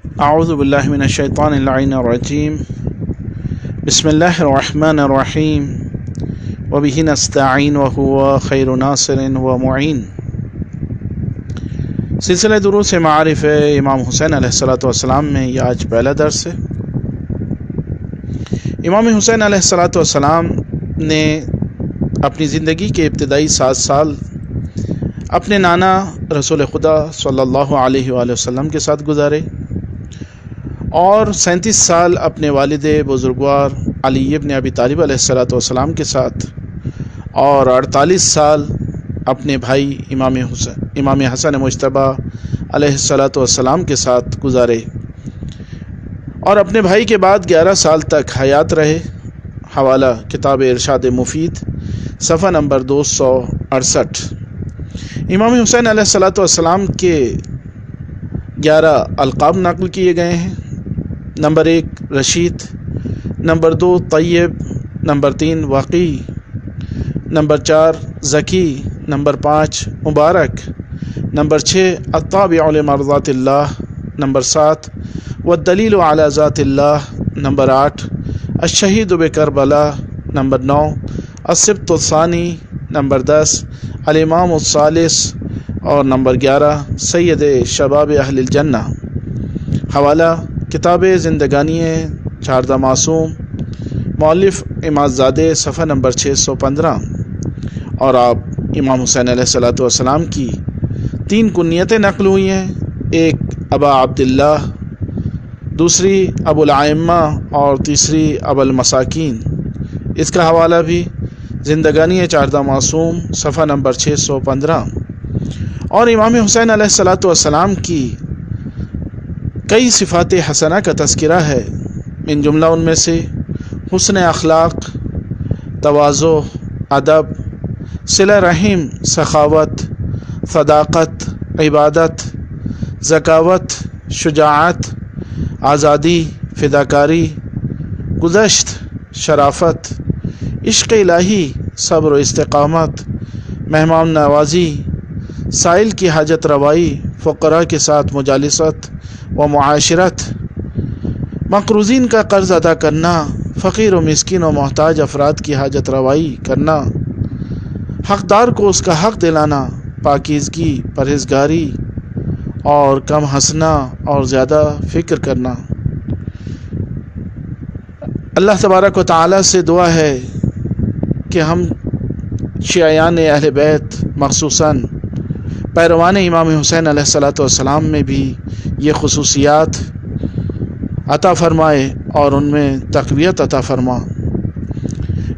اعوذ باللہ من الشیطان اللعین الرجیم بسم اللہ الرحمن الرحیم وبہ نستعین وہو خیر ناصر ومعین۔ سلسلہ دروس معارف امام حسین علیہ السلام میں یہ آج پہلا درس ہے۔ امام حسین علیہ السلام نے اپنی زندگی کے ابتدائی 7 سال اپنے نانا رسول خدا صلی اللہ علیہ وآلہ وسلم کے ساتھ گزارے اور 37 سال اپنے والد بزرگوار علی ابن ابی طالب علیہ السلام کے ساتھ اور 48 سال اپنے بھائی امام حسن مجتبی علیہ السلام کے ساتھ گزارے اور اپنے بھائی کے بعد 11 سال تک حیات رہے۔ حوالہ کتاب ارشاد مفید صفحہ نمبر 268۔ امام حسین علیہ السلام کے 11 القاب نقل کیے گئے ہیں۔ نمبر 1 رشید، نمبر 2 طیب، نمبر 3 وقی، نمبر 4 ذکی، نمبر 5 مبارک، نمبر 6 الطابع لمرضات اللہ، نمبر 7 والدلیل علی ذات اللہ، نمبر 8 الشہید بکربلا، نمبر 9 السبط الثانی، نمبر 10 الامام الثالث اور نمبر 11 سید شباب اہل الجنہ۔ حوالہ کتاب زندگانی چاردہ معصوم، مؤلف امامزادہ، صفحہ نمبر 615۔ اور آپ امام حسین علیہ السلام کی 3 کنیتیں نقل ہوئی ہیں، ایک ابا عبداللہ، دوسری ابو الائمہ اور تیسری ابو المساکین۔ اس کا حوالہ بھی زندگانی چاردہ معصوم، صفحہ نمبر 615۔ اور امام حسین علیہ السلام کی کئی صفات حسنہ کا تذکرہ ہے، من جملہ ان میں سے حسن اخلاق، تواضع، ادب، صلہ رحم، سخاوت، صداقت، عبادت، ذکاوت، شجاعت، آزادی، فداکاری، گذشت، شرافت، عشق الہی، صبر و استقامت، مہمان نوازی، سائل کی حاجت روائی، فقراء کے ساتھ مجالست و معاشرت، مقروضین کا قرض ادا کرنا، فقیر و مسکین و محتاج افراد کی حاجت روائی کرنا، حقدار کو اس کا حق دلانا، پاکیزگی، پرہیزگاری اور کم ہنسنا اور زیادہ فکر کرنا۔ اللہ تبارک و تعالی سے دعا ہے کہ ہم شیعیان اہل بیت مخصوصاً پیروان امام حسین علیہ السلام میں بھی یہ خصوصیات عطا فرمائے اور ان میں تقویت عطا فرما۔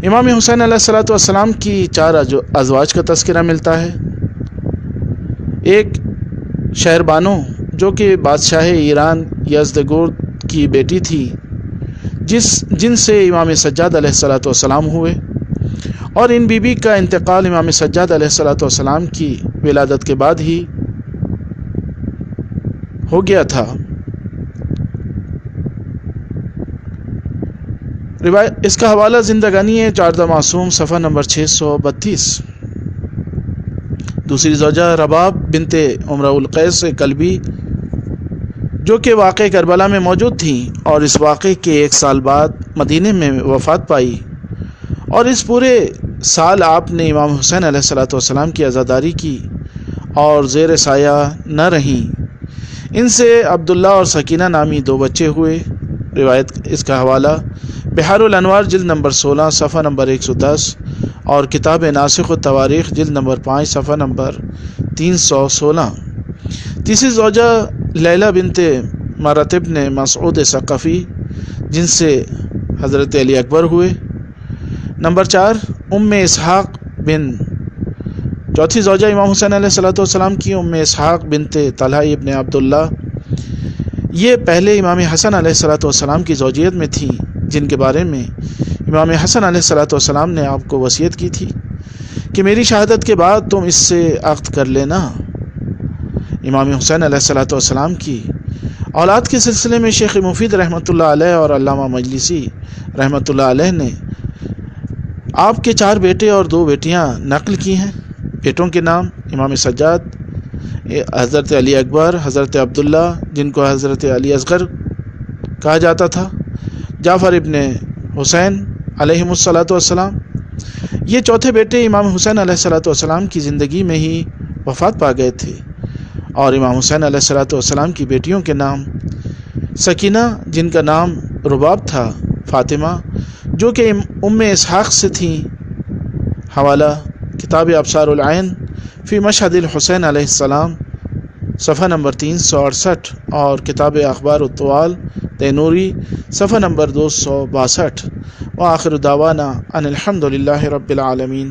امام حسین علیہ السلام کی 4 ازواج کا تذکرہ ملتا ہے۔ ایک شہربانو جو کہ بادشاہ ایران یزدگرد کی بیٹی تھی، جن سے امام سجاد علیہ السلام ہوئے، اور ان بی بی کا انتقال امام سجاد علیہ السلام کی ولادت کے بعد ہی ہو گیا تھا۔ اس کا حوالہ زندگانی چاردہ معصوم، صفحہ نمبر 632۔ دوسری زوجہ رباب بنت امرؤ القیس کلبی، جو کہ واقع کربلا میں موجود تھیں اور اس واقعے کے 1 سال بعد مدینے میں وفات پائی، اور اس پورے سال آپ نے امام حسین علیہ السلام کی عزاداری کی اور زیر سایہ نہ رہیں۔ ان سے عبداللہ اور سکینہ نامی 2 بچے ہوئے۔ روایت اس کا حوالہ بحار الانوار جلد نمبر 16 صفحہ نمبر 110 اور کتاب ناسخ التواریخ جلد نمبر 5 صفحہ نمبر 316۔ تیسری زوجہ لیلہ بنت مرت ابن مسعود ثقفی، جن سے حضرت علی اکبر ہوئے۔ نمبر 4 ام اسحاق بن، چوتھی زوجہ امام حسین علیہ السلام کی ام اسحاق بنت طلحہ ابن عبداللہ، یہ پہلے امام حسن علیہ السلام کی زوجیت میں تھیں، جن کے بارے میں امام حسن علیہ السلام نے آپ کو وصیت کی تھی کہ میری شہادت کے بعد تم اس سے عقد کر لینا۔ امام حسین علیہ السلام کی اولاد کے سلسلے میں شیخ مفید رحمۃ اللہ علیہ اور علامہ مجلسی رحمۃ اللہ علیہ نے آپ کے 4 بیٹے اور 2 بیٹیاں نقل کی ہیں۔ بیٹوں کے نام امام سجاد، حضرت علی اکبر، حضرت عبداللہ جن کو حضرت علی اصغر کہا جاتا تھا، جعفر ابن حسین علیہم الصلاۃ والسلام، یہ چوتھے بیٹے امام حسین علیہ الصلاۃ والسلام کی زندگی میں ہی وفات پا گئے تھے، اور امام حسین علیہ الصلاۃ والسلام کی بیٹیوں کے نام سکینہ جن کا نام رباب تھا، فاطمہ جو کہ ام اسحاق سے تھیں، حوالہ کتاب ابصار العین فی مشہد الحسین علیہ السلام صفحہ نمبر 368، اور کتاب اخبار الطوال تینوری صفحہ نمبر 262۔ وآخر دعوانا ان الحمد للہ رب العالمین۔